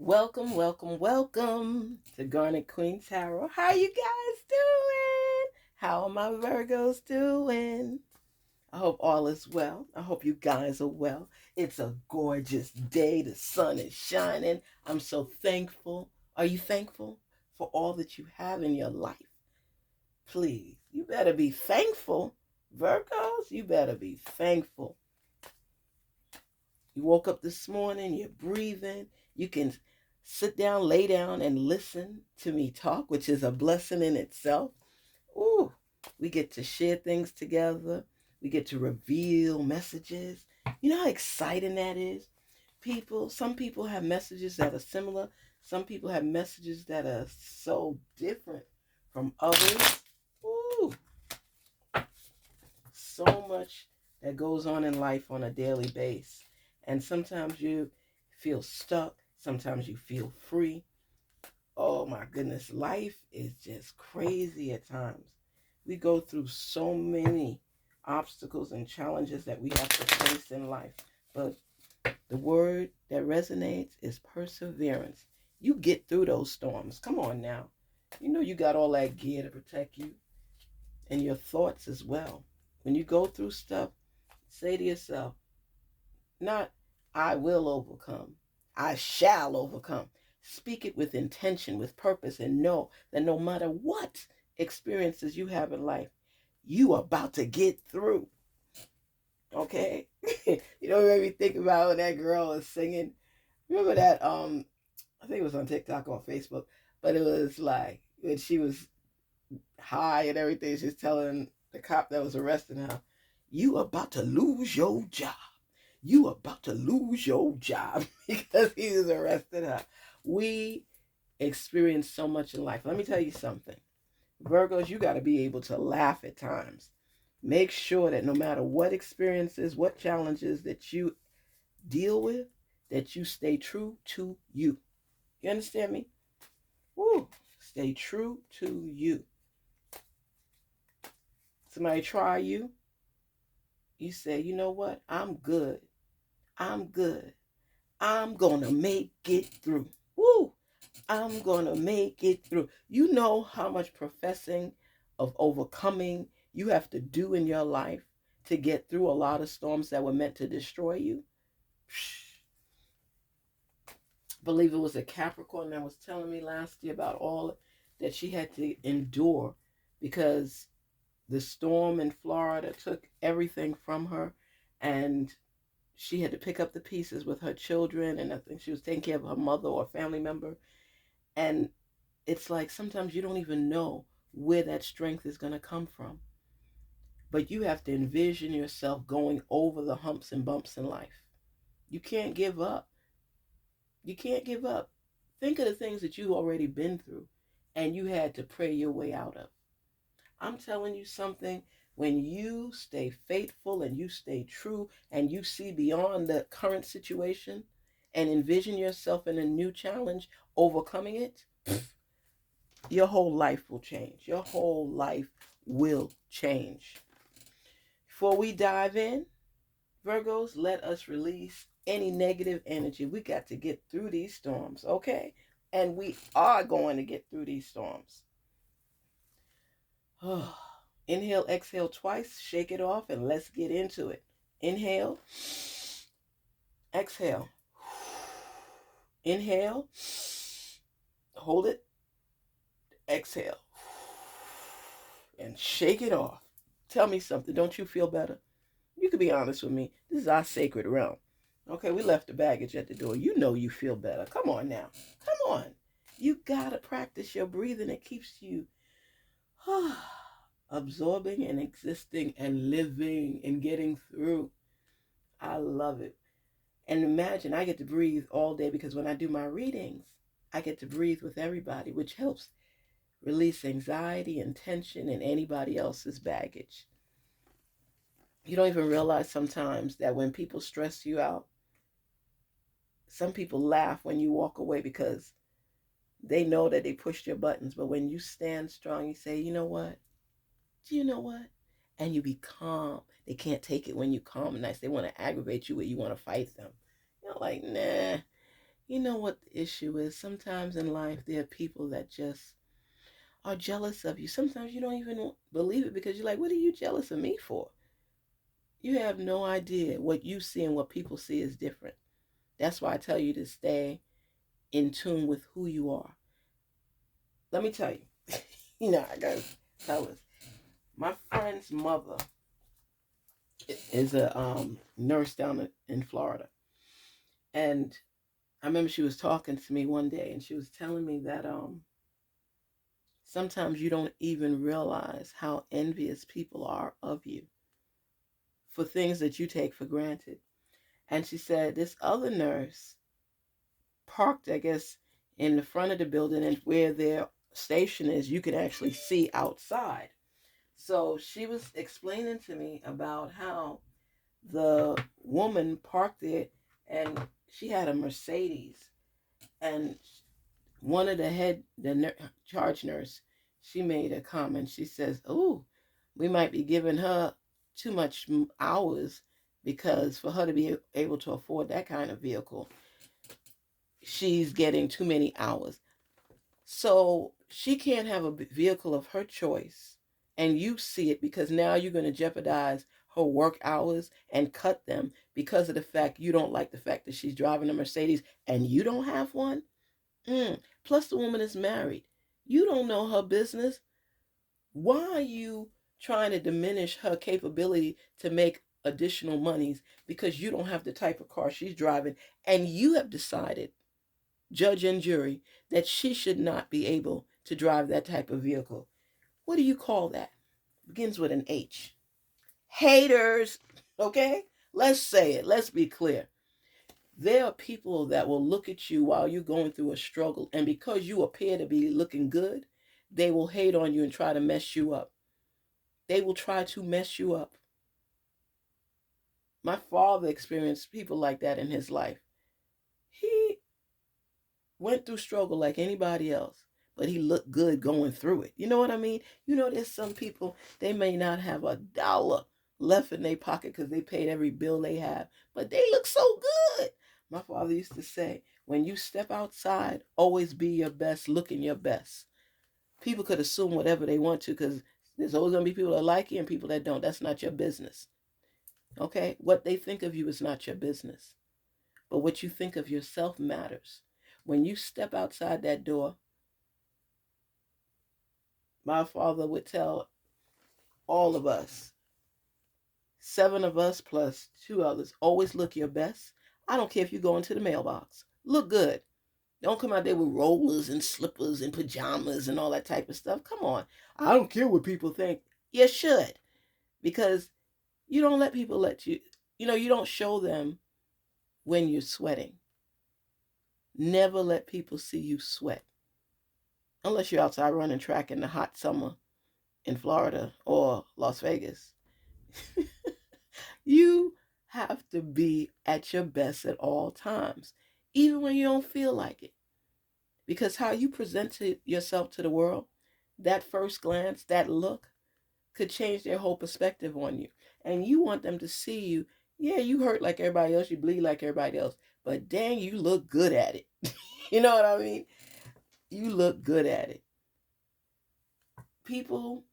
Welcome, welcome, welcome to Garnetqueentarot. How you guys doing? How are my Virgos doing? I hope all is well. I hope you guys are well. It's a gorgeous day. The sun is shining. I'm so thankful. Are you thankful for all that you have in your life? Please, you better be thankful. Virgos, you better be thankful. You woke up this morning, you're breathing. You can sit down, lay down, and listen to me talk, which is a blessing in itself. Ooh, we get to share things together. We get to reveal messages. You know how exciting that is? Some people have messages that are similar. Some people have messages that are so different from others. Ooh, so much that goes on in life on a daily basis. And sometimes you feel stuck, sometimes you feel free. Oh my goodness, life is just crazy at times. We go through so many obstacles and challenges that we have to face in life. But the word that resonates is perseverance. You get through those storms. Come on now. You know you got all that gear to protect you and your thoughts as well. When you go through stuff, say to yourself, not I will overcome, I shall overcome. Speak it with intention, with purpose, and know that no matter what experiences you have in life, you are about to get through. Okay? You know, made me think about when that girl was singing. Remember that I think it was on TikTok or Facebook, but it was like when she was high and everything, she's telling the cop that was arresting her, you about to lose your job. You about to lose your job because he was arresting her. We experience so much in life. Let me tell you something. Virgos, you got to be able to laugh at times. Make sure that no matter what experiences, what challenges that you deal with, that you stay true to you. You understand me? Woo. Stay true to you. Somebody try you, you say, you know what? I'm good. I'm good. I'm gonna make it through. Woo! I'm gonna make it through. You know how much professing of overcoming you have to do in your life to get through a lot of storms that were meant to destroy you? I believe it was a Capricorn that was telling me last year about all that she had to endure because the storm in Florida took everything from her, and she had to pick up the pieces with her children, and I think she was taking care of her mother or a family member. And it's like sometimes you don't even know where that strength is going to come from. But you have to envision yourself going over the humps and bumps in life. You can't give up. You can't give up. Think of the things that you've already been through and you had to pray your way out of. I'm telling you something, when you stay faithful and you stay true and you see beyond the current situation and envision yourself in a new challenge, overcoming it, your whole life will change. Your whole life will change. Before we dive in, Virgos, let us release any negative energy. We got to get through these storms, okay? And we are going to get through these storms. Inhale, exhale twice, shake it off, and let's get into it. Inhale, exhale. Inhale, hold it, exhale, and shake it off. Tell me something. Don't you feel better? You can be honest with me. This is our sacred realm. Okay, we left the baggage at the door. You know you feel better. Come on now. Come on. You gotta practice your breathing. It keeps you absorbing and existing and living and getting through. I love it. And imagine I get to breathe all day because when I do my readings, I get to breathe with everybody, which helps release anxiety and tension and anybody else's baggage. You don't even realize sometimes that when people stress you out, some people laugh when you walk away because they know that they pushed your buttons. But when you stand strong, you say, you know what? Do you know what? And you be calm. They can't take it when you calm and nice. They want to aggravate you or you want to fight them. You're like, nah. You know what the issue is? Sometimes in life, there are people that just are jealous of you. Sometimes you don't even believe it because you're like, what are you jealous of me for? You have no idea. What you see and what people see is different. That's why I tell you to stay in tune with who you are. Let me tell you, I gotta tell this. My friend's mother is a nurse down in Florida. And I remember she was talking to me one day and she was telling me that sometimes you don't even realize how envious people are of you for things that you take for granted. And she said this other nurse parked, I guess, in the front of the building, and where their station is, you could actually see outside. So she was explaining to me about how the woman parked there and she had a Mercedes. And one of the charge nurse, she made a comment. She says, "Oh, we might be giving her too much hours because for her to be able to afford that kind of vehicle, she's getting too many hours. So she can't have a vehicle of her choice, and you see it because now you're going to jeopardize her work hours and cut them because of the fact you don't like the fact that she's driving a Mercedes and you don't have one. Plus, the woman is married. You don't know her business. Why are you trying to diminish her capability to make additional monies because you don't have the type of car she's driving and you have decided, judge and jury, that she should not be able to drive that type of vehicle? What do you call that? Begins with an H. Haters. Okay? Let's say it. Let's be clear. There are people that will look at you while you're going through a struggle, and because you appear to be looking good, they will hate on you and try to mess you up. They will try to mess you up. My father experienced people like that in his life. He went through struggle like anybody else, but he looked good going through it. You know what I mean? There's some people, they may not have a dollar left in their pocket because they paid every bill they have, but they look so good. My father used to say, when you step outside, always be your best, looking your best. People could assume whatever they want to because there's always going to be people that like you and people that don't. That's not your business. Okay? What they think of you is not your business. But what you think of yourself matters. When you step outside that door, my father would tell all of us, 7 of us plus 2 others, always look your best. I don't care if you go into the mailbox. Look good. Don't come out there with rollers and slippers and pajamas and all that type of stuff. Come on. I don't care what people think. You should. Because you don't let people let you, you don't show them when you're sweating. Never let people see you sweat. Unless you're outside running track in the hot summer in Florida or Las Vegas. You have to be at your best at all times, even when you don't feel like it. Because how you present yourself to the world, that first glance, that look, could change their whole perspective on you. And you want them to see you, yeah, you hurt like everybody else, you bleed like everybody else, but dang, you look good at it. You know what I mean? You look good at it. People,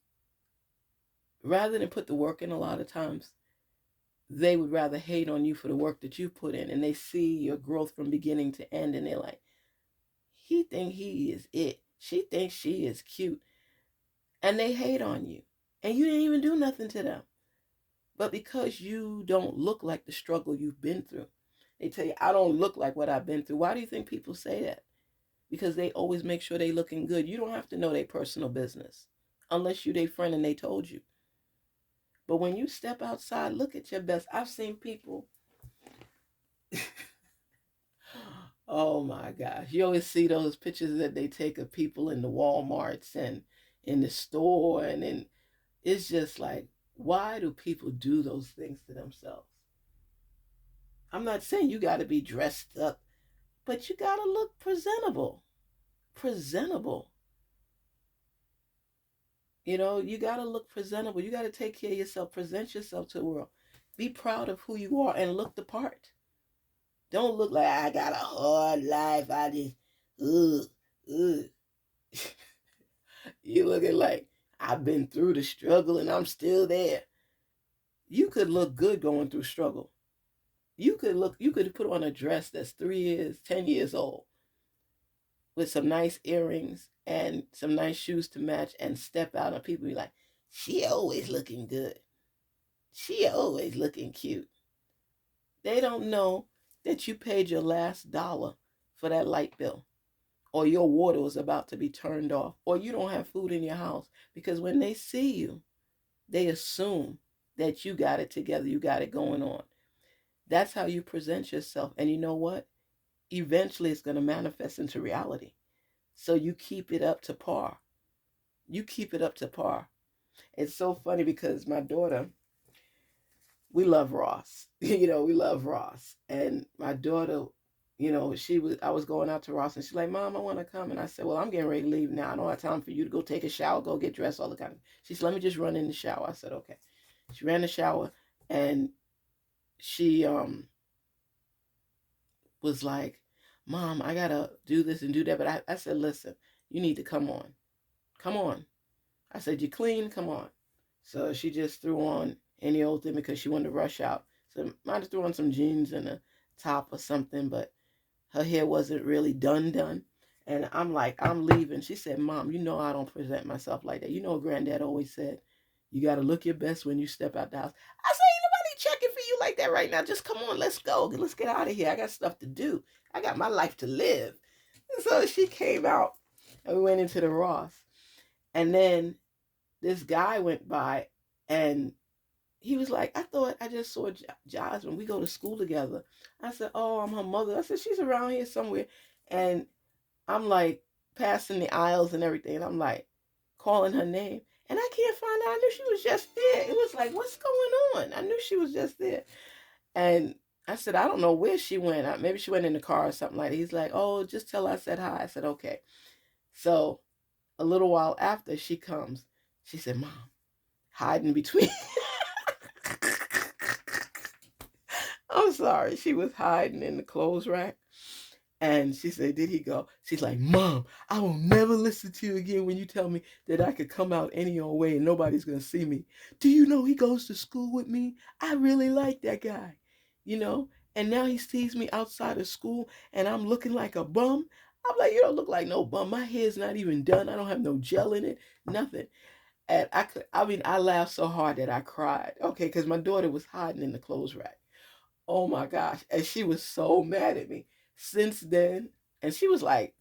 rather than put the work in a lot of times, they would rather hate on you for the work that you put in, and they see your growth from beginning to end, and they're like, he think he is it. She thinks she is cute. And they hate on you. And you didn't even do nothing to them. But because you don't look like the struggle you've been through, they tell you, I don't look like what I've been through. Why do you think people say that? Because they always make sure they looking good. You don't have to know their personal business unless you their friend and they told you. But when you step outside, look at your best. I've seen people. Oh my gosh. You always see those pictures that they take of people in the Walmarts and in the store. And it's just like, why do people do those things to themselves? I'm not saying you got to be dressed up, but you got to look presentable. Presentable. You got to look presentable. You got to take care of yourself. Present yourself to the world. Be proud of who you are and look the part. Don't look like I got a hard life. I just, ugh, ugh. You looking like I've been through the struggle and I'm still there. You could look good going through struggle. You could put on a dress that's 3 years, 10 years old with some nice earrings and some nice shoes to match and step out and people be like, she always looking good. She always looking cute. They don't know that you paid your last dollar for that light bill, or your water was about to be turned off, or you don't have food in your house. Because when they see you, they assume that you got it together, you got it going on. That's how you present yourself. And you know what? Eventually it's going to manifest into reality. So you keep it up to par. You keep it up to par. It's so funny because my daughter, we love Ross. We love Ross. And my daughter, I was going out to Ross and she's like, Mom, I want to come. And I said, well, I'm getting ready to leave now. I don't have time for you to go take a shower, go get dressed, all the kind of. She said, let me just run in the shower. I said, okay. She ran the shower and she was like, Mom, I gotta do this and do that. But I said, listen, you need to come on. Come on. I said, you clean? Come on. So she just threw on any old thing because she wanted to rush out. So might have threw on some jeans and a top or something, but her hair wasn't really done. And I'm like, I'm leaving. She said, Mom, you know I don't present myself like that. You know Granddad always said, you got to look your best when you step out the house. I said, ain't nobody checking for you like that right now. Just come on, let's go. Let's get out of here. I got stuff to do. I got my life to live. And so she came out and we went into the Ross. And then this guy went by and he was like, I thought I just saw Jasmine. We go to school together. I said, oh, I'm her mother. I said, she's around here somewhere. And I'm like passing the aisles and everything. And I'm like calling her name. And I can't find her. I knew she was just there. It was like, what's going on? I knew she was just there. And I said, I don't know where she went. Maybe she went in the car or something like that. He's like, oh, just tell her I said hi. I said, okay. So a little while after she comes, she said, Mom, hiding between. I'm sorry. She was hiding in the clothes rack. And she said, did he go? She's like, Mom, I will never listen to you again when you tell me that I could come out any old way and nobody's going to see me. Do you know he goes to school with me? I really like that guy, And now he sees me outside of school and I'm looking like a bum. I'm like, you don't look like no bum. My hair's not even done. I don't have no gel in it, nothing. And I laughed so hard that I cried. Okay, because my daughter was hiding in the clothes rack. Oh my gosh. And she was so mad at me. Since then, and she was like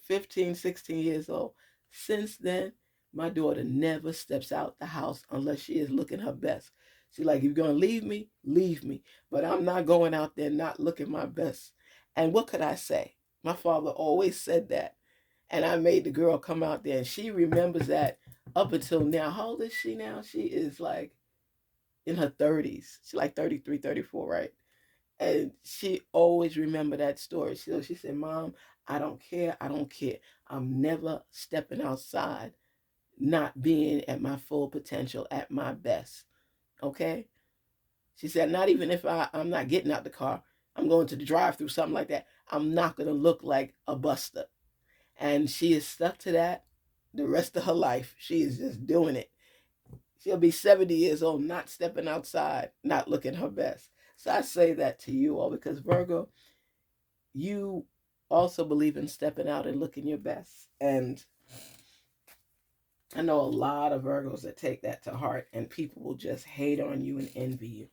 15, 16 years old. Since then, my daughter never steps out the house unless she is looking her best. She's like, if you're going to leave me, leave me. But I'm not going out there not looking my best. And what could I say? My father always said that. And I made the girl come out there, and she remembers that up until now. How old is she now? She is like in her 30s. She's like 33, 34, right? And she always remembered that story. So she said, Mom, I don't care. I don't care. I'm never stepping outside, not being at my full potential, at my best. Okay? She said, not even if I'm not getting out the car, I'm going to the drive-through, something like that. I'm not going to look like a buster. And she is stuck to that the rest of her life. She is just doing it. She'll be 70 years old, not stepping outside, not looking her best. So I say that to you all because, Virgo, you also believe in stepping out and looking your best. And I know a lot of Virgos that take that to heart, and people will just hate on you and envy you.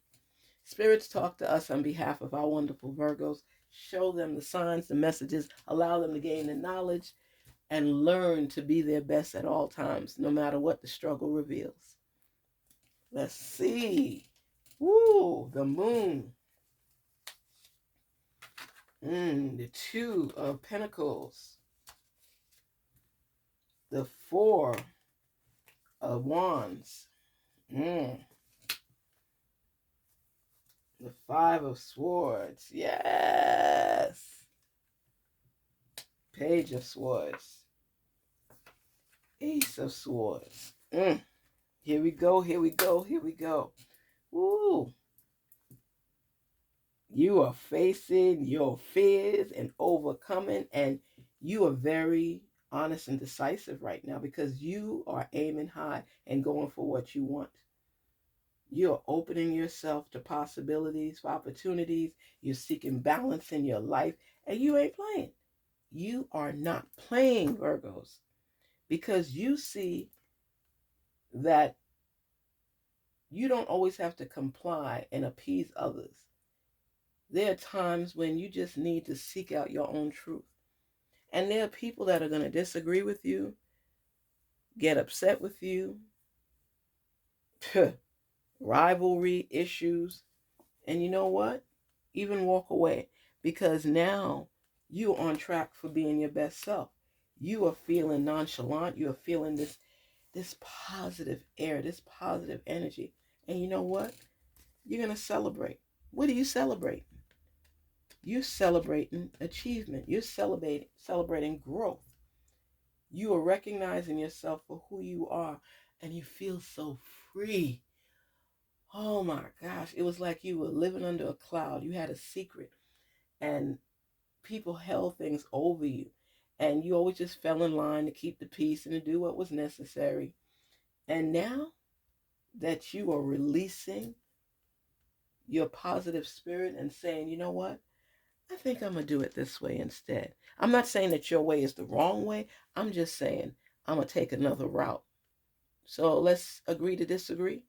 Spirits, talk to us on behalf of our wonderful Virgos. Show them the signs, the messages, allow them to gain the knowledge, and learn to be their best at all times, no matter what the struggle reveals. Let's see. Woo, the moon. The Two of Pentacles. The Four of Wands. The Five of Swords. Yes. Page of Swords. Ace of Swords. Here we go, here we go, here we go. Ooh. You are facing your fears and overcoming, and you are very honest and decisive right now because you are aiming high and going for what you want. You're opening yourself to possibilities, for opportunities. You're seeking balance in your life, and you ain't playing. You are not playing, Virgos, because you see that you don't always have to comply and appease others. There are times when you just need to seek out your own truth. And there are people that are going to disagree with you, get upset with you, rivalry issues, and you know what? Even walk away because now you're on track for being your best self. You are feeling nonchalant. You are feeling this positive air, this positive energy. And you know what? You're going to celebrate. What are you celebrating? You're celebrating achievement. You're celebrating growth. You are recognizing yourself for who you are, and you feel so free. Oh my gosh, it was like you were living under a cloud. You had a secret, and people held things over you, and you always just fell in line to keep the peace and to do what was necessary. And now that you are releasing your positive spirit and saying, you know what? I think I'm going to do it this way instead. I'm not saying that your way is the wrong way. I'm just saying I'm going to take another route. So let's agree to disagree.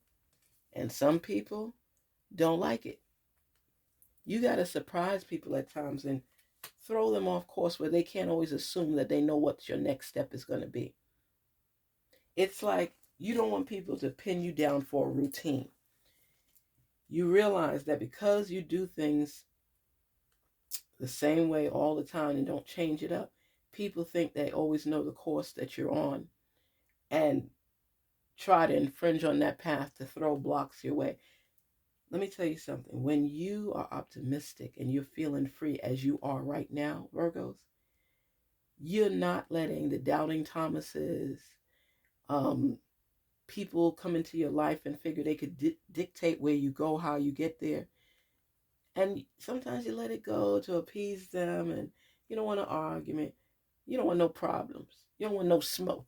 And some people don't like it. You got to surprise people at times and throw them off course where they can't always assume that they know what your next step is going to be. It's like you don't want people to pin you down for a routine. You realize that because you do things the same way all the time and don't change it up, people think they always know the course that you're on and try to infringe on that path to throw blocks your way. Let me tell you something. When you are optimistic and you're feeling free as you are right now, Virgos, you're not letting the doubting Thomases, people come into your life and figure they could dictate where you go, how you get there. And sometimes you let it go to appease them, and you don't want an argument. You don't want no problems. You don't want no smoke.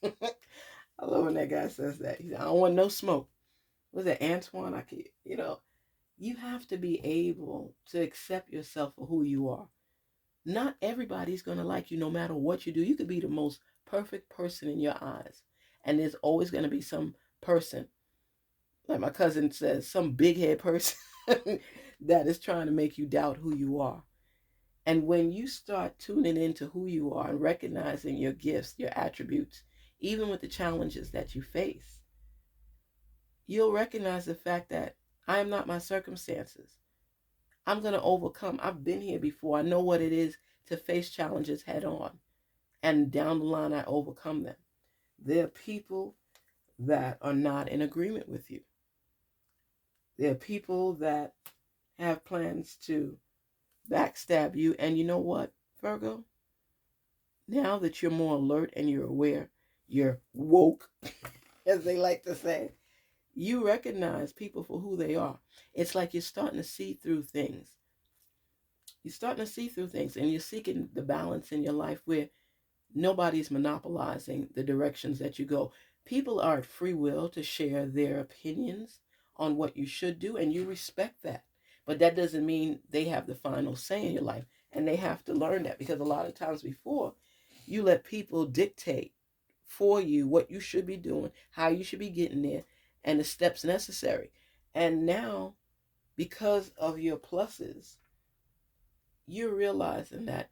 I love when that guy says that. He said, I don't want no smoke. Was it Antoine? I can't, you have to be able to accept yourself for who you are. Not everybody's going to like you no matter what you do. You could be the most perfect person in your eyes. And there's always going to be some person, like my cousin says, some big head person that is trying to make you doubt who you are. And when you start tuning into who you are and recognizing your gifts, your attributes, even with the challenges that you face, you'll recognize the fact that I am not my circumstances. I'm going to overcome. I've been here before. I know what it is to face challenges head on. And down the line, I overcome them. There are people that are not in agreement with you. There are people that have plans to backstab you. And you know what, Virgo? Now that you're more alert and you're aware, you're woke, as they like to say, you recognize people for who they are. It's like you're starting to see through things. You're starting to see through things, and you're seeking the balance in your life where nobody's monopolizing the directions that you go. People are at free will to share their opinions on what you should do, and you respect that. But that doesn't mean they have the final say in your life, and they have to learn that, because a lot of times before, you let people dictate for you what you should be doing, how you should be getting there, and the steps necessary. And now, because of your pluses, you're realizing that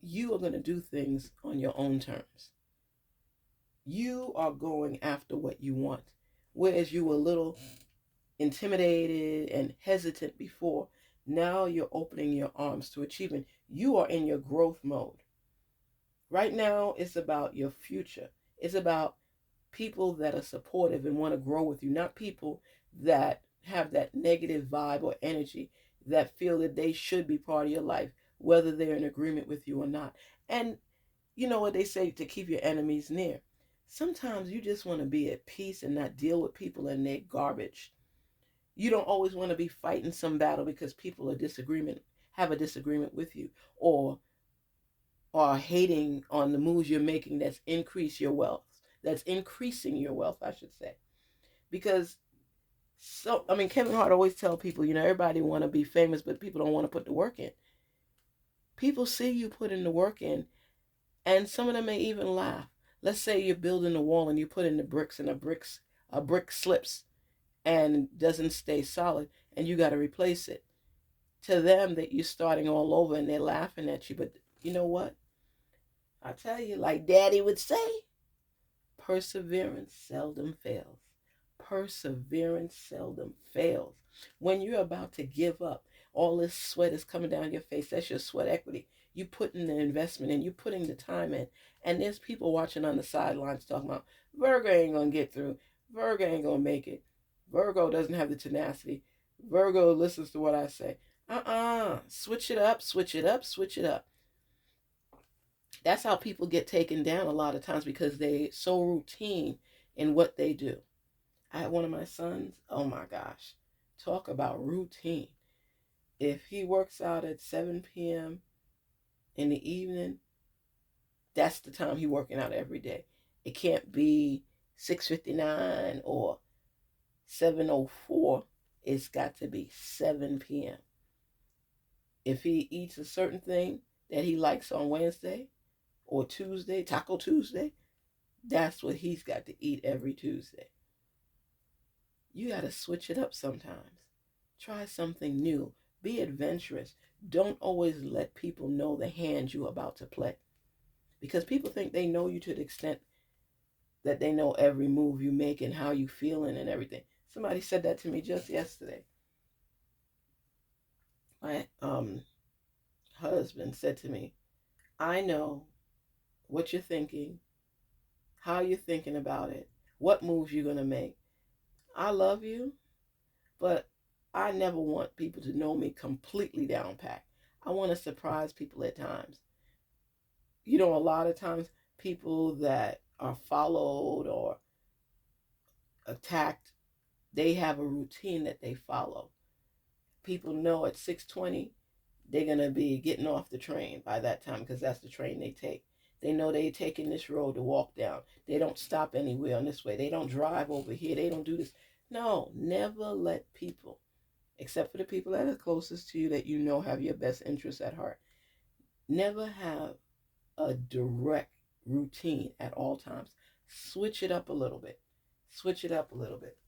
you are going to do things on your own terms. You are going after what you want. Whereas you were a little intimidated and hesitant before, now you're opening your arms to achievement. You are in your growth mode. Right now, it's about your future. It's about people that are supportive and want to grow with you, not people that have that negative vibe or energy that feel that they should be part of your life, whether they're in agreement with you or not. And you know what they say, to keep your enemies near. Sometimes you just want to be at peace and not deal with people and their garbage. You don't always want to be fighting some battle because people have a disagreement with you, or are hating on the moves you're making that's increasing your wealth, I should say. Because Kevin Hart always tell people, everybody want to be famous, but people don't want to put the work in. People see you putting the work in, and some of them may even laugh. Let's say you're building a wall and you put in the bricks, and a brick slips and doesn't stay solid, and you got to replace it. To them, that you're starting all over, and they're laughing at you. But you know what? I tell you, like Daddy would say, perseverance seldom fails. Perseverance seldom fails. When you're about to give up, all this sweat is coming down your face. That's your sweat equity. You put in the investment and you putting the time in. And there's people watching on the sidelines talking about, Virgo ain't going to get through. Virgo ain't going to make it. Virgo doesn't have the tenacity. Virgo listens to what I say. Switch it up, switch it up, switch it up. That's how people get taken down a lot of times, because they so routine in what they do. I had one of my sons, oh my gosh, talk about routine. If he works out at 7 p.m. in the evening, that's the time he's working out every day. It can't be 6:59 or 7:04. It's got to be 7 p.m. If he eats a certain thing that he likes on Wednesday or Tuesday, Taco Tuesday, that's what he's got to eat every Tuesday. You got to switch it up sometimes. Try something new. Be adventurous. Don't always let people know the hand you're about to play. Because people think they know you to the extent that they know every move you make and how you feeling and everything. Somebody said that to me just yesterday. My husband said to me, I know what you're thinking, how you're thinking about it, what moves you're going to make. I love you, but I never want people to know me completely down pat. I want to surprise people at times. A lot of times people that are followed or attacked, they have a routine that they follow. People know at 6:20 they're going to be getting off the train by that time, because that's the train they take. They know they're taking this road to walk down. They don't stop anywhere on this way. They don't drive over here. They don't do this. No, never let people, except for the people that are closest to you that you know have your best interests at heart, never have a direct routine at all times. Switch it up a little bit. Switch it up a little bit.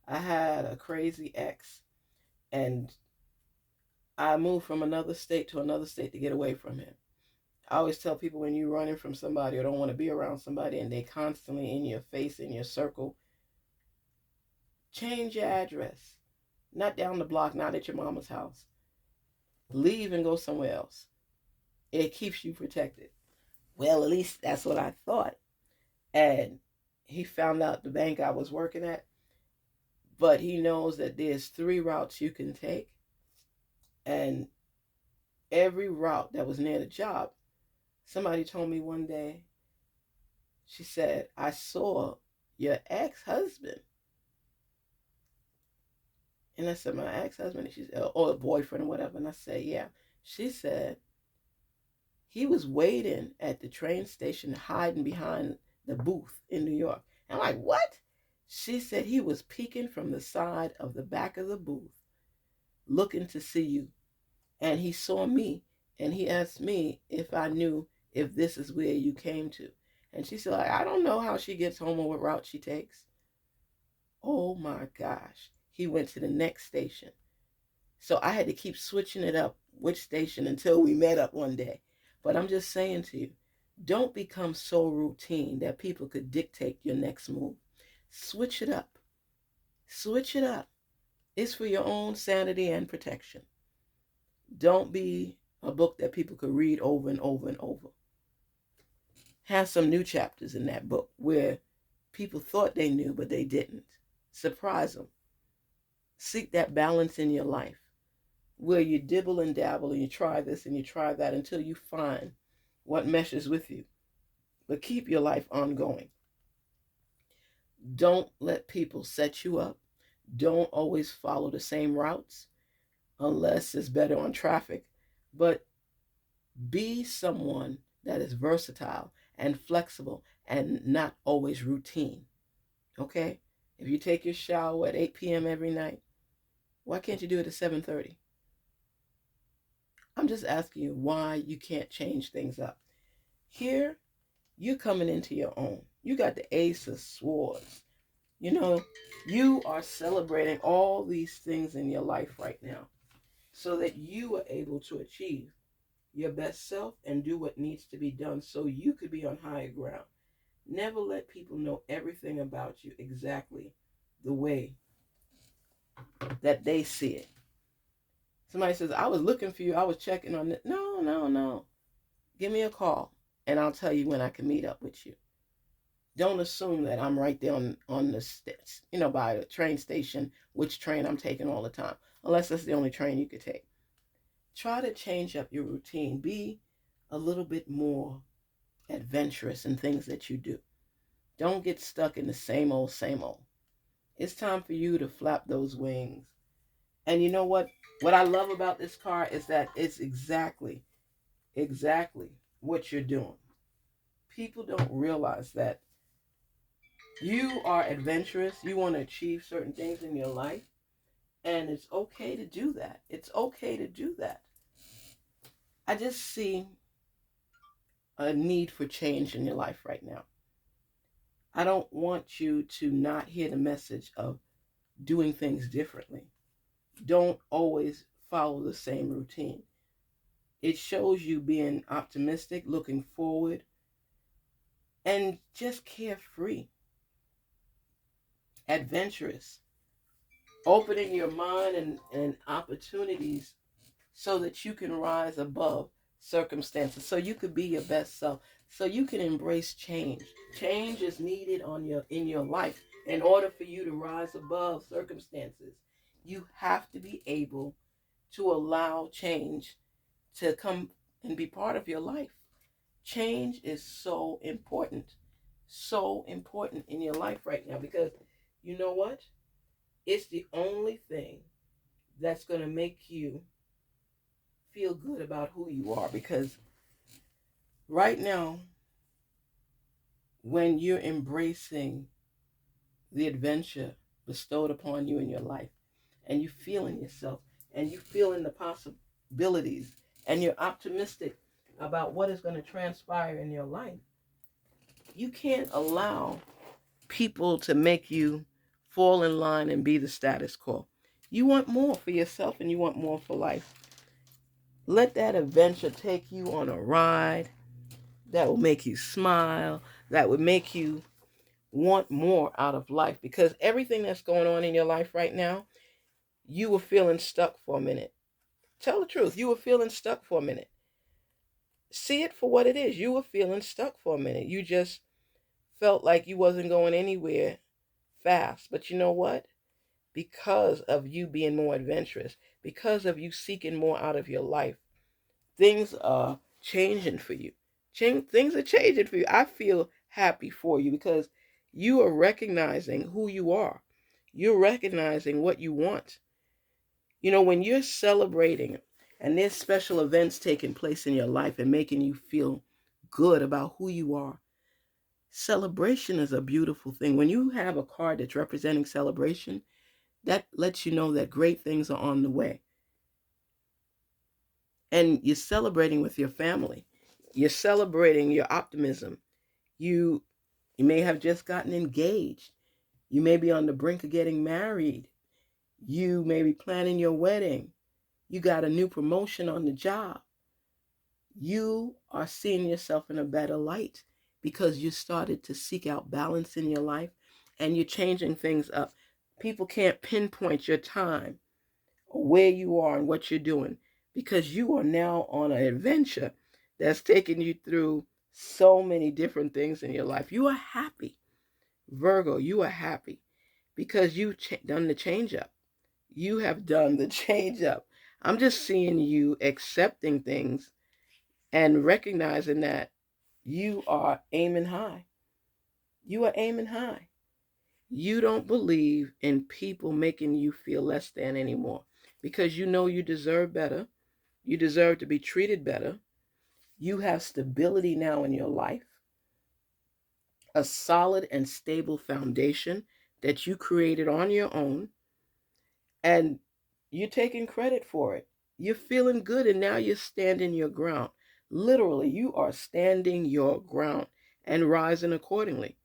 I had a crazy ex, and I moved from another state to another state to get away from him. I always tell people, when you're running from somebody or don't want to be around somebody and they constantly in your face, in your circle, change your address. Not down the block, not at your mama's house. Leave and go somewhere else. It keeps you protected. Well, at least that's what I thought. And he found out the bank I was working at, but he knows that there's 3 routes you can take. And every route that was near the job, somebody told me one day, she said, I saw your ex-husband. And I said, my ex-husband? And she said, or a boyfriend or whatever. And I said, yeah. She said, he was waiting at the train station, hiding behind the booth in New York. And I'm like, what? She said he was peeking from the side of the back of the booth, looking to see you. And he saw me, and he asked me if I knew if this is where you came to. And she said, I don't know how she gets home or what route she takes. Oh my gosh. He went to the next station. So I had to keep switching it up, which station, until we met up one day. But I'm just saying to you, don't become so routine that people could dictate your next move. Switch it up. Switch it up. It's for your own sanity and protection. Don't be a book that people could read over and over and over. Have some new chapters in that book where people thought they knew, but they didn't. Surprise them. Seek that balance in your life where you dibble and dabble and you try this and you try that until you find what meshes with you. But keep your life ongoing. Don't let people set you up Don't always follow the same routes unless it's better on traffic. But be someone that is versatile and flexible and not always routine. Okay? If you take your shower at 8 p.m. every night, why can't you do it at 7:30? I'm just asking you why you can't change things up. Here, you're coming into your own. You got the Ace of Swords. You know, you are celebrating all these things in your life right now so that you are able to achieve your best self and do what needs to be done so you could be on higher ground. Never let people know everything about you exactly the way that they see it. Somebody says, I was looking for you, I was checking on it. No, no, no. Give me a call and I'll tell you when I can meet up with you. Don't assume that I'm right there on the by the train station, which train I'm taking all the time, unless that's the only train you could take. Try to change up your routine. Be a little bit more adventurous in things that you do. Don't get stuck in the same old, same old. It's time for you to flap those wings. And you know what? What I love about this car is that it's exactly what you're doing. People don't realize that you are adventurous. You want to achieve certain things in your life. And it's okay to do that. It's okay to do that. I just see a need for change in your life right now. I don't want you to not hear the message of doing things differently. Don't always follow the same routine. It shows you being optimistic, looking forward, and just carefree, adventurous, opening your mind and opportunities so that you can rise above circumstances, so you could be your best self, so you can embrace change. Change is needed in your life in order for you to rise above circumstances. You have to be able to allow change to come and be part of your life. Change is so important in your life right now because you know what? It's the only thing that's going to make you feel good about who you are because right now, when you're embracing the adventure bestowed upon you in your life and you feel in yourself and you feel in the possibilities and you're optimistic about what is going to transpire in your life, you can't allow people to make you fall in line and be the status quo. You want more for yourself and you want more for life. Let that adventure take you on a ride that will make you smile, that would make you want more out of life. Because everything that's going on in your life right now, you were feeling stuck for a minute. Tell the truth, you were feeling stuck for a minute. See it for what it is. You were feeling stuck for a minute. You just felt like you wasn't going anywhere fast. But you know what? Because of you being more adventurous, because of you seeking more out of your life, things are changing for you. Things are changing for you. I feel happy for you because you are recognizing who you are. You're recognizing what you want. You know, when you're celebrating and there's special events taking place in your life and making you feel good about who you are, celebration is a beautiful thing. When you have a card that's representing celebration, that lets you know that great things are on the way. And you're celebrating with your family. You're celebrating your optimism. You you may have just gotten engaged. You may be on the brink of getting married. You may be planning your wedding. You got a new promotion on the job. You are seeing yourself in a better light because you started to seek out balance in your life and you're changing things up. People can't pinpoint your time or where you are and what you're doing because you are now on an adventure that's taking you through so many different things in your life. You are happy. Virgo, you are happy because you've done the change up. You have done the change up. I'm just seeing you accepting things and recognizing that you are aiming high. You are aiming high. You don't believe in people making you feel less than anymore because you know you deserve better. You deserve to be treated better. You have stability now in your life, a solid and stable foundation that you created on your own, and you're taking credit for it. You're feeling good, and now you're standing your ground. Literally, you are standing your ground and rising accordingly.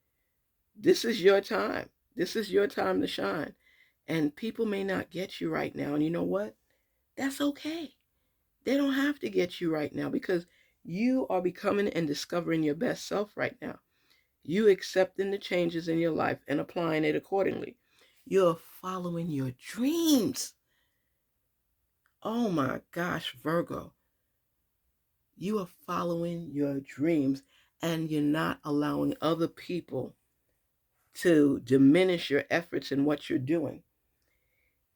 This is your time. This is your time to shine. And people may not get you right now. And you know what? That's okay. They don't have to get you right now because you are becoming and discovering your best self right now. You accepting the changes in your life and applying it accordingly. You're following your dreams. Oh my gosh, Virgo. You are following your dreams and you're not allowing other people to diminish your efforts in what you're doing.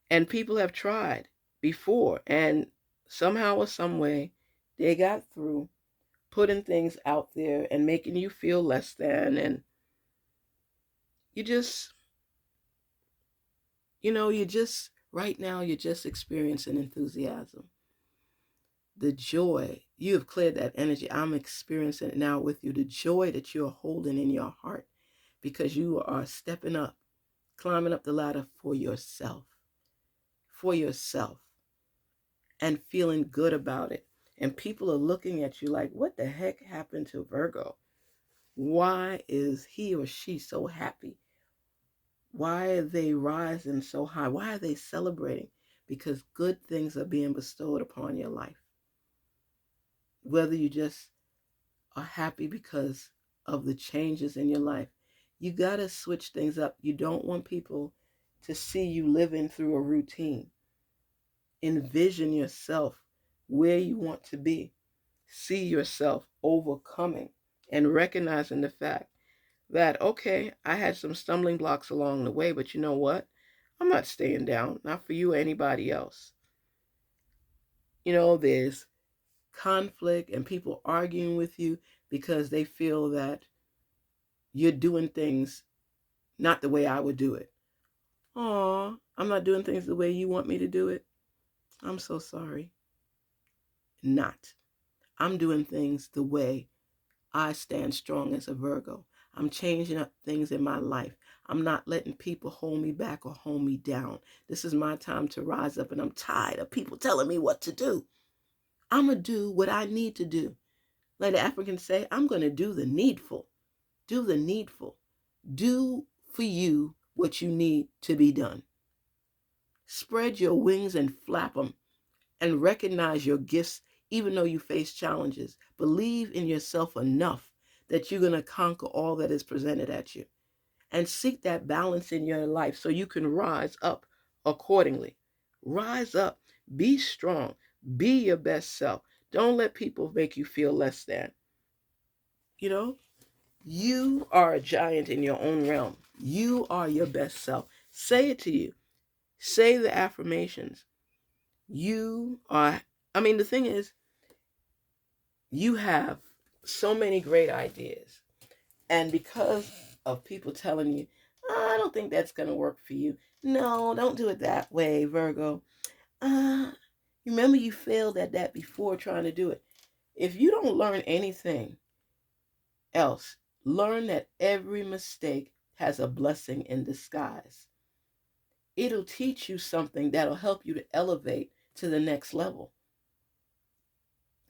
And people have tried before, and somehow or some way, they got through putting things out there and making you feel less than. And you just, right now, you're just experiencing enthusiasm. The joy, you have cleared that energy. I'm experiencing it now with you. The joy that you're holding in your heart because you are stepping up, climbing up the ladder for yourself, and feeling good about it. And people are looking at you like, what the heck happened to Virgo? Why is he or she so happy? Why are they rising so high? Why are they celebrating? Because good things are being bestowed upon your life. Whether you just are happy because of the changes in your life, you got to switch things up. You don't want people to see you living through a routine. Envision yourself where you want to be. See yourself overcoming and recognizing the fact that, okay, I had some stumbling blocks along the way, but you know what? I'm not staying down, not for you or anybody else. There's conflict and people arguing with you because they feel that you're doing things not the way I would do it. Aw, I'm not doing things the way you want me to do it. I'm so sorry. Not. I'm doing things the way I stand strong as a Virgo. I'm changing up things in my life. I'm not letting people hold me back or hold me down. This is my time to rise up, and I'm tired of people telling me what to do. I'm going to do what I need to do. Like the Africans say, I'm going to do the needful. Do the needful. Do for you what you need to be done. Spread your wings and flap them and recognize your gifts even though you face challenges. Believe in yourself enough that you're going to conquer all that is presented at you. And seek that balance in your life so you can rise up accordingly. Rise up. Be strong. Be your best self. Don't let people make you feel less than. You are a giant in your own realm. You are your best self. Say it to you. Say the affirmations. The thing is, you have so many great ideas. And because of people telling you, I don't think that's going to work for you. No, don't do it that way, Virgo. Remember you failed at that before trying to do it. If you don't learn anything else, learn that every mistake has a blessing in disguise. It'll teach you something that'll help you to elevate to the next level.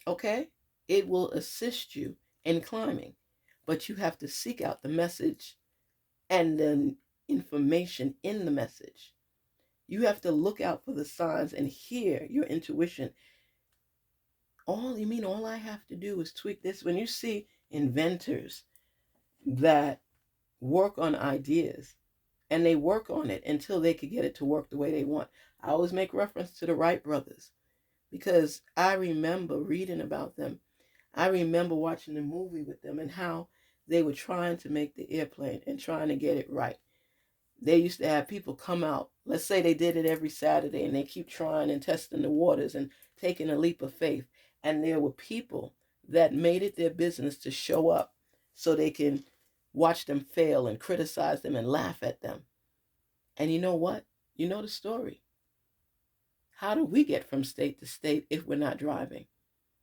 Okay? It will assist you in climbing, but you have to seek out the message and the information in the message. You have to look out for the signs and hear your intuition. All I have to do is tweak this. When you see inventors that work on ideas and they work on it until they could get it to work the way they want. I always make reference to the Wright brothers because I remember reading about them. I remember watching the movie with them and how they were trying to make the airplane and trying to get it right. They used to have people come out. Let's say they did it every Saturday and they keep trying and testing the waters and taking a leap of faith. And there were people that made it their business to show up so they can watch them fail and criticize them and laugh at them. And you know what? You know the story. How do we get from state to state if we're not driving?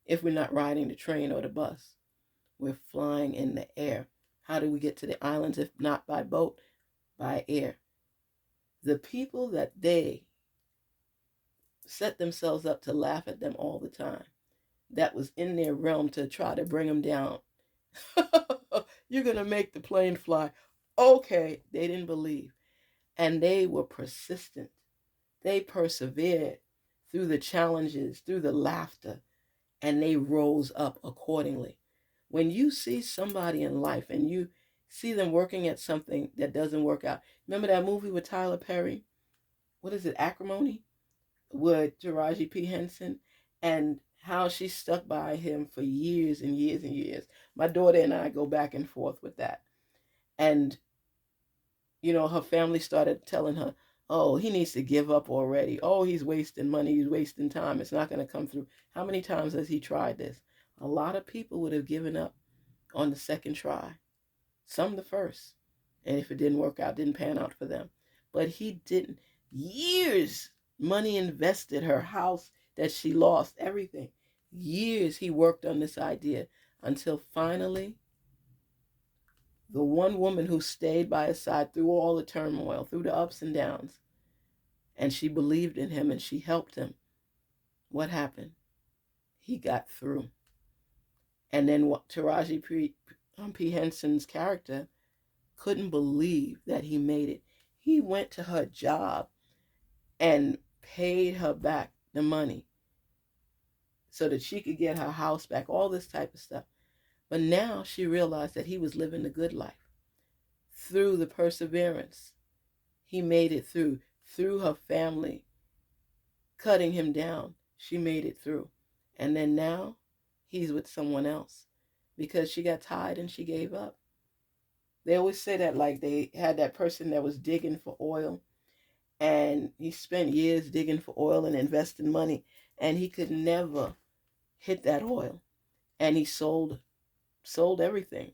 If we're not riding the train or the bus? We're flying in the air. How do we get to the islands if not by boat? By air. The people that they set themselves up to laugh at them all the time, that was in their realm to try to bring them down. You're going to make the plane fly. Okay, they didn't believe. And they were persistent. They persevered through the challenges, through the laughter, and they rose up accordingly. When you see somebody in life and you see them working at something that doesn't work out, remember that movie with Tyler Perry? What is it, Acrimony? With Taraji P. Henson, and how she stuck by him for years and years and years. My daughter and I go back and forth with that. And, her family started telling her, oh, he needs to give up already. Oh, he's wasting money. He's wasting time. It's not going to come through. How many times has he tried this? A lot of people would have given up on the second try, some the first. And if it didn't work out, didn't pan out for them. But he didn't. Years, money invested, her house that she lost, everything. Years he worked on this idea until finally the one woman who stayed by his side through all the turmoil, through the ups and downs, and she believed in him and she helped him. What happened? He got through. And then Taraji P. Henson's character couldn't believe that he made it. He went to her job and paid her back the money so that she could get her house back, all this type of stuff. But now she realized that he was living the good life. Through the perseverance, he made it through her family cutting him down. She made it through. And then now he's with someone else because she got tired and she gave up. They always say that, like, they had that person that was digging for oil, and he spent years digging for oil and investing money, and he could never hit that oil. And he sold everything,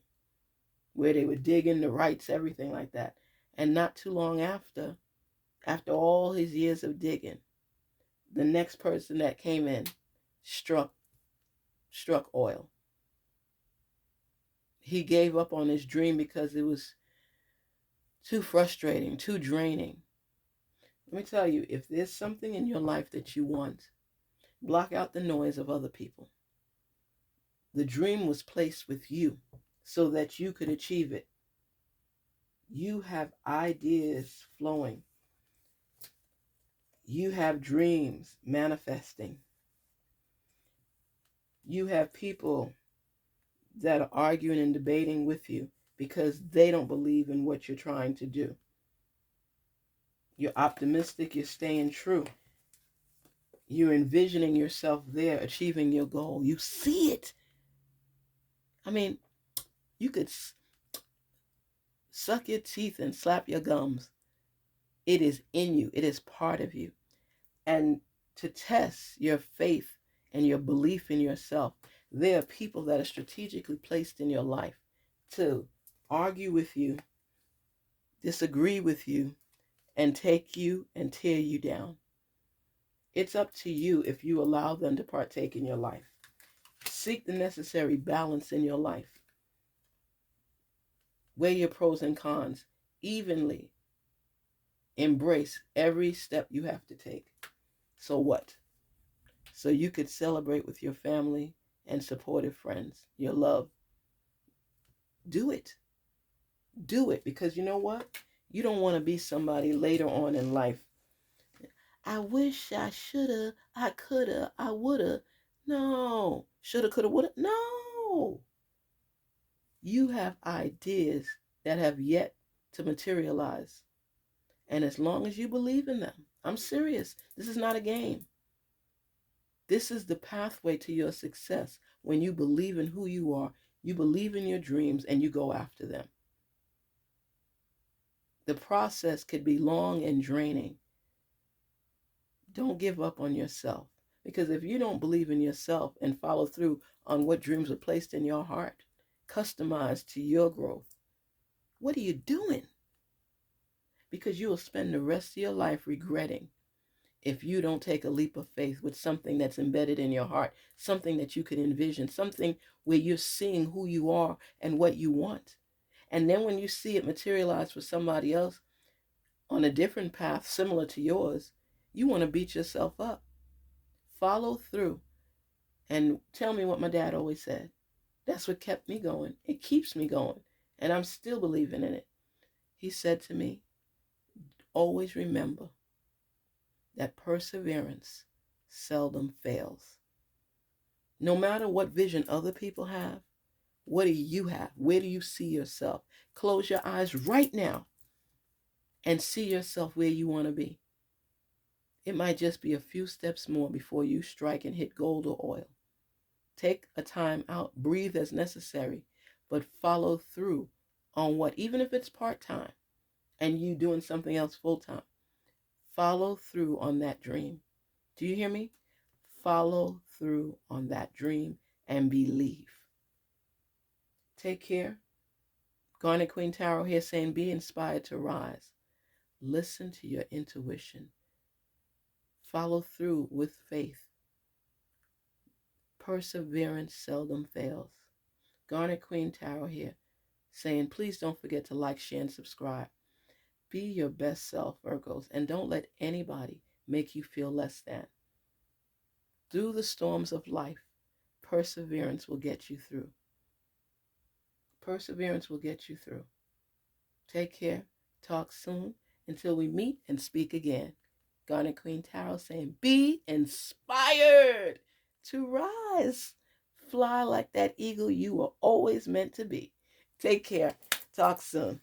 where they were digging, the rights, everything like that. And not too long after all his years of digging, the next person that came in struck oil. He gave up on his dream because it was too frustrating, too draining. Let me tell you, if there's something in your life that you want, block out the noise of other people. The dream was placed with you so that you could achieve it. You have ideas flowing. You have dreams manifesting. You have people that are arguing and debating with you because they don't believe in what you're trying to do. You're optimistic, you're staying true. You're envisioning yourself there, achieving your goal. You see it. I mean, you could suck your teeth and slap your gums. It is in you. It is part of you. And to test your faith and your belief in yourself, there are people that are strategically placed in your life to argue with you, disagree with you, and take you and tear you down. It's up to you if you allow them to partake in your life. Seek the necessary balance in your life. Weigh your pros and cons evenly. Embrace every step you have to take. So what? So you could celebrate with your family and supportive friends, your love. Do it. Do it, because you know what? You don't want to be somebody later on in life. I wish I shoulda, I coulda, I woulda. No. Shoulda, coulda, woulda. No. You have ideas that have yet to materialize. And as long as you believe in them, I'm serious. This is not a game. This is the pathway to your success. When you believe in who you are, you believe in your dreams, and you go after them. The process could be long and draining. Don't give up on yourself. Because if you don't believe in yourself and follow through on what dreams are placed in your heart, customized to your growth, what are you doing? because you will spend the rest of your life regretting if you don't take a leap of faith with something that's embedded in your heart, something that you could envision, something where you're seeing who you are and what you want. And then when you see it materialize for somebody else on a different path similar to yours, you want to beat yourself up. Follow through. And tell me what my dad always said. That's what kept me going. It keeps me going. And I'm still believing in it. He said to me, always remember that perseverance seldom fails. No matter what vision other people have, what do you have? Where do you see yourself? Close your eyes right now and see yourself where you want to be. It might just be a few steps more before you strike and hit gold or oil. Take a time out, breathe as necessary, but follow through on what, even if it's part-time and you doing something else full-time, follow through on that dream. Do you hear me? Follow through on that dream and believe. Take care. Garnetqueentarot here saying, be inspired to rise. Listen to your intuition. Follow through with faith. Perseverance seldom fails. Garnetqueentarot here saying, please don't forget to like, share, and subscribe. Be your best self, Virgos, and don't let anybody make you feel less than. Through the storms of life, perseverance will get you through. Perseverance will get you through. Take care. Talk soon. Until we meet and speak again. Garnetqueentarot saying, be inspired to rise. Fly like that eagle you were always meant to be. Take care. Talk soon.